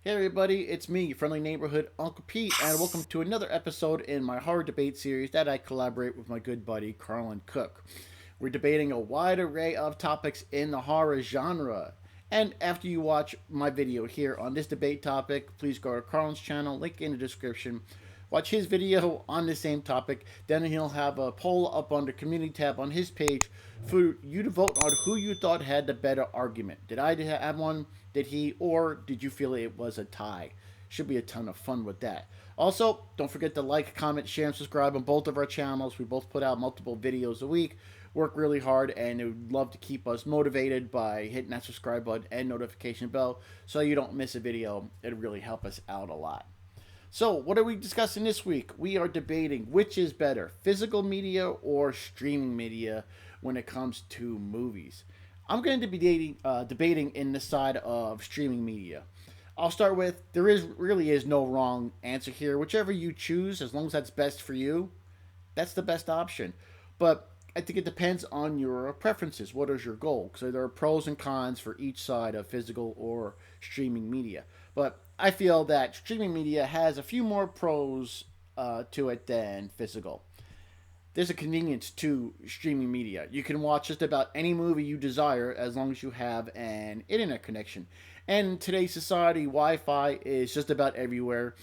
Hey everybody, it's me, friendly neighborhood Uncle Pete, and welcome to another episode in my horror debate series that I collaborate with my good buddy Carlin Cook. We're debating a wide array of topics in the horror genre. And after you watch my video here on this debate topic, please go to Carlin's channel, link in the description. Watch his video on the same topic. Then he'll have a poll up on the community tab on his page for you to vote on who you thought had the better argument. Did I have one? Did he? Or did you feel it was a tie? Should be a ton of fun with that. Also, don't forget to like, comment, share, and subscribe on both of our channels. We both put out multiple videos a week, work really hard, and would love to keep us motivated by hitting that subscribe button and notification bell so you don't miss a video. It'd really help us out a lot. So, what are we discussing this week? We are debating which is better, physical media or streaming media when it comes to movies. I'm going to be debating in the side of streaming media. I'll start with there is really is no wrong answer here. Whichever you choose, as long as that's best for you, that's the best option. But I think it depends on your preferences. What is your goal? So there are pros and cons for each side of physical or streaming media. But I feel that streaming media has a few more pros to it than physical. There's a convenience to streaming media. You can watch just about any movie you desire as long as you have an internet connection. And in today's society, Wi Fi is just about everywhere.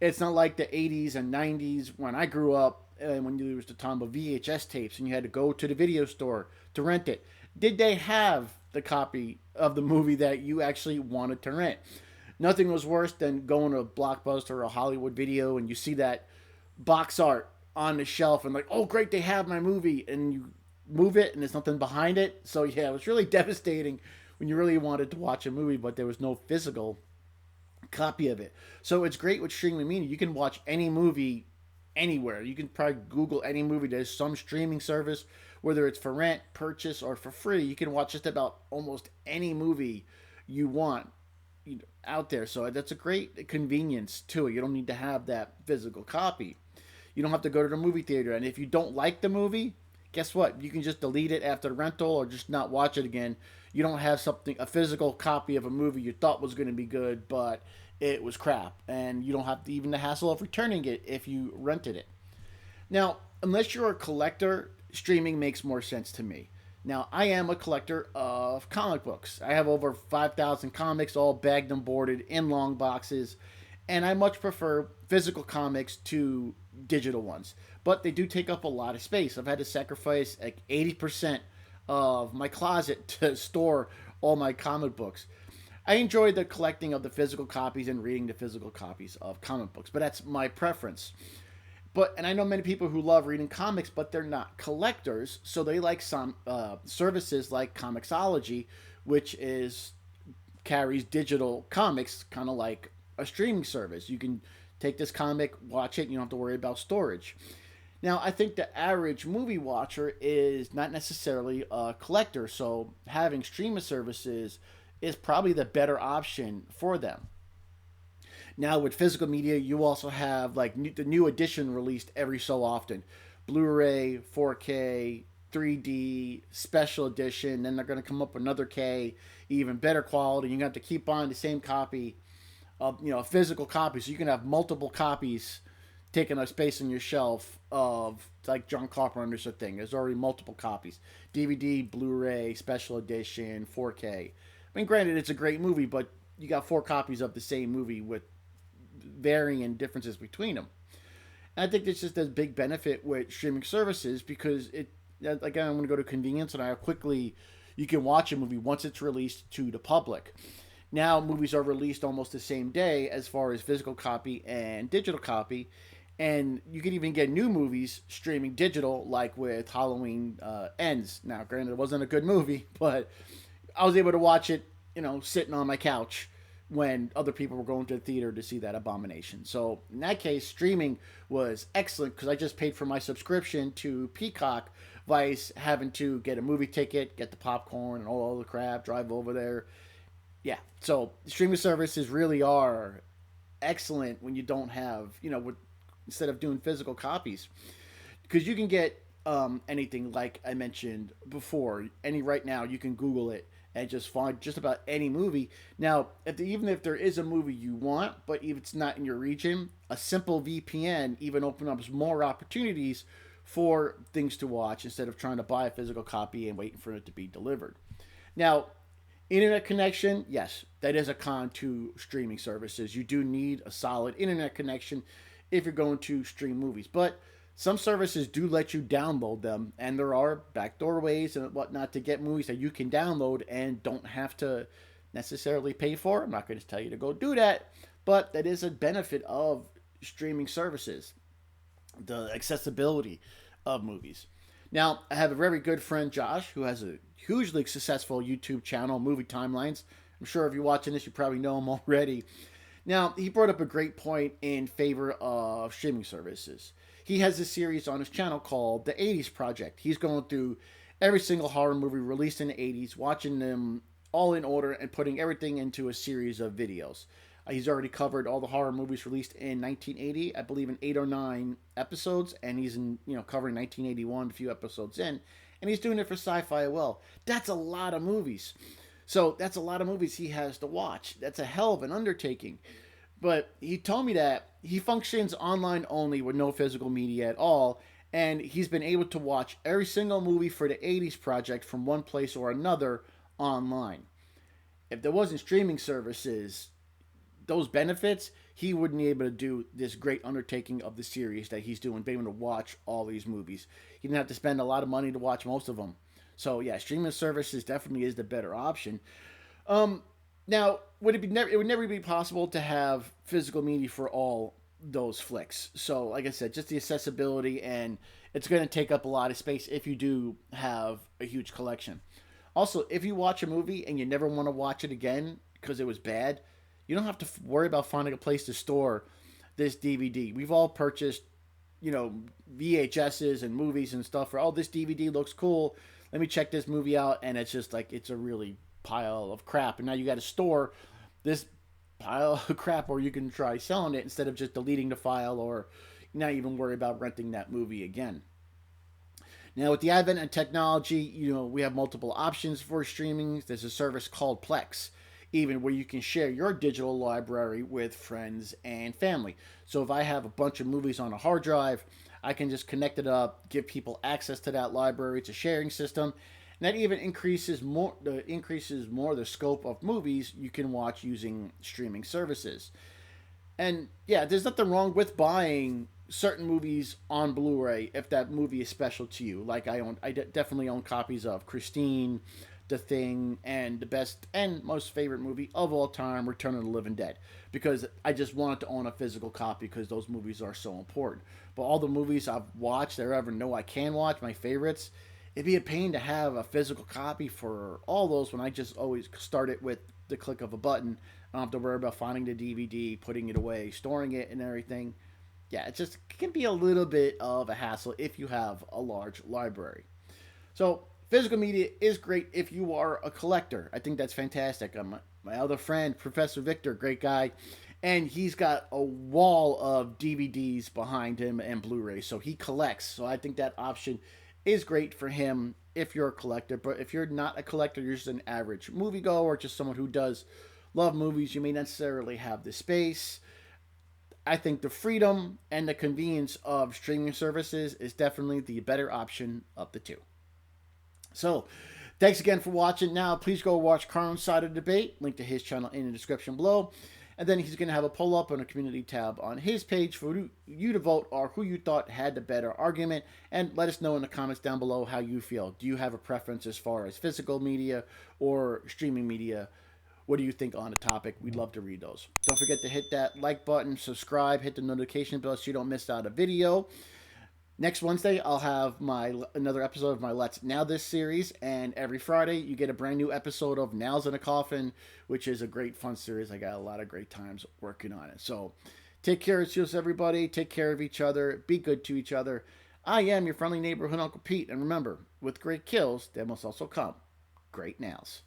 It's not like the 80s and 90s when I grew up, and when there was the time of VHS tapes and you had to go to the video store to rent it. Did they have the copy of the movie that you actually wanted to rent? Nothing was worse than going to a Blockbuster or a Hollywood Video and you see that box art on the shelf and like, oh great, they have my movie, and you move it and there's nothing behind it. So yeah, it was really devastating when you really wanted to watch a movie but there was no physical copy of it. So it's great with streaming media. You can watch any movie anywhere. You can probably Google any movie. There's some streaming service, whether it's for rent, purchase, or for free. You can watch just about almost any movie you want out there. So that's a great convenience to it. You don't need to have that physical copy. You don't have to go to the movie theater. And if you don't like the movie, guess what? You can just delete it after the rental or just not watch it again. You don't have a physical copy of a movie you thought was going to be good, but it was crap. And you don't have to even the hassle of returning it if you rented it. Now, unless you're a collector, streaming makes more sense to me. Now, I am a collector of comic books. I have over 5,000 comics, all bagged and boarded in long boxes, and I much prefer physical comics to digital ones. But they do take up a lot of space. I've had to sacrifice like 80% of my closet to store all my comic books. I enjoy the collecting of the physical copies and reading the physical copies of comic books, but that's my preference. But and I know many people who love reading comics, but they're not collectors, so they like some services like Comixology, which is carries digital comics, kind of like a streaming service. You can take this comic, watch it, and you don't have to worry about storage. Now, I think the average movie watcher is not necessarily a collector, so having streaming services is probably the better option for them. Now, with physical media, you also have like the new edition released every so often, Blu-ray, 4K, 3D, special edition. Then they're going to come up with another K, even better quality. You're going to have to keep buying the same copy of a physical copy, so you can have multiple copies taking up space on your shelf of like John Carpenter's a thing. There's already multiple copies: DVD, Blu-ray, special edition, 4K. I mean, granted, it's a great movie, but you got four copies of the same movie with varying differences between them. And I think it's just a big benefit with streaming services because it, again, I'm going to go to convenience and how quickly you can watch a movie once it's released to the public. Now movies are released almost the same day as far as physical copy and digital copy, and you can even get new movies streaming digital, like with Halloween Ends. Now, granted, it wasn't a good movie, but I was able to watch it, sitting on my couch when other people were going to the theater to see that abomination. So in that case, streaming was excellent because I just paid for my subscription to Peacock, Vice having to get a movie ticket, get the popcorn and all the crap, drive over there. Yeah, so streaming services really are excellent when you don't have, instead of doing physical copies, because you can get anything like I mentioned before. Any right now, you can Google it and just find just about any movie. Now, even if there is a movie you want, but if it's not in your region, a simple VPN even opens up more opportunities for things to watch instead of trying to buy a physical copy and waiting for it to be delivered. Now, internet connection, yes, that is a con to streaming services. You do need a solid internet connection if you're going to stream movies. But some services do let you download them, and there are backdoor ways and whatnot to get movies that you can download and don't have to necessarily pay for. I'm not going to tell you to go do that, but that is a benefit of streaming services, the accessibility of movies. Now, I have a very good friend, Josh, who has a hugely successful YouTube channel, Movie Timelines. I'm sure if you're watching this, you probably know him already. Now, he brought up a great point in favor of streaming services. He has a series on his channel called The 80s Project. He's going through every single horror movie released in the 80s, watching them all in order and putting everything into a series of videos. He's already covered all the horror movies released in 1980, I believe in 8 or 9 episodes, and he's covering 1981 a few episodes in, and he's doing it for Sci-Fi as well. That's a lot of movies. So that's a lot of movies he has to watch. That's a hell of an undertaking. But he told me that he functions online only with no physical media at all, and he's been able to watch every single movie for the 80s Project from one place or another online. If there wasn't streaming services, those benefits, he wouldn't be able to do this great undertaking of the series that he's doing, being able to watch all these movies. He didn't have to spend a lot of money to watch most of them. So yeah, streaming services definitely is the better option. Now, it would never be possible to have physical media for all those flicks. So like I said, just the accessibility, and it's going to take up a lot of space if you do have a huge collection. Also, if you watch a movie and you never want to watch it again because it was bad, you don't have to worry about finding a place to store this DVD. We've all purchased, VHSs and movies and stuff for, oh, this DVD looks cool. Let me check this movie out. And it's just like, it's a really pile of crap. And now you got to store this pile of crap, or you can try selling it instead of just deleting the file or not even worry about renting that movie again. Now, with the advent of technology, we have multiple options for streaming. There's a service called Plex, even where you can share your digital library with friends and family. So if I have a bunch of movies on a hard drive, I can just connect it up, give people access to that library. It's a sharing system. And that even increases more the scope of movies you can watch using streaming services. And yeah, there's nothing wrong with buying certain movies on Blu-ray if that movie is special to you. Like I definitely own copies of Christine, The Thing, and the best and most favorite movie of all time, Return of the Living Dead, because I just wanted to own a physical copy because those movies are so important. But all the movies I've watched that I ever know I can watch, my favorites, it'd be a pain to have a physical copy for all those when I just always start it with the click of a button. I don't have to worry about finding the DVD, putting it away, storing it, and everything. Yeah, it can be a little bit of a hassle if you have a large library. So physical media is great if you are a collector. I think that's fantastic. My other friend, Professor Victor, great guy, and he's got a wall of DVDs behind him and Blu-ray, so he collects. So I think that option is great for him if you're a collector. But if you're not a collector, you're just an average moviegoer or just someone who does love movies, you may necessarily have the space. I think the freedom and the convenience of streaming services is definitely the better option of the two. So, thanks again for watching. Now, please go watch Carlin's Side of the Debate. Link to his channel in the description below. And then he's going to have a poll up on a community tab on his page for you to vote or who you thought had the better argument. And let us know in the comments down below how you feel. Do you have a preference as far as physical media or streaming media? What do you think on the topic? We'd love to read those. Don't forget to hit that like button, subscribe, hit the notification bell so you don't miss out a video. Next Wednesday, I'll have another episode of my Let's Now This series, and every Friday, you get a brand new episode of Nails in a Coffin, which is a great, fun series. I got a lot of great times working on it. So, take care of yourselves, everybody. Take care of each other. Be good to each other. I am your friendly neighborhood Uncle Pete, and remember, with great kills, there must also come great nails.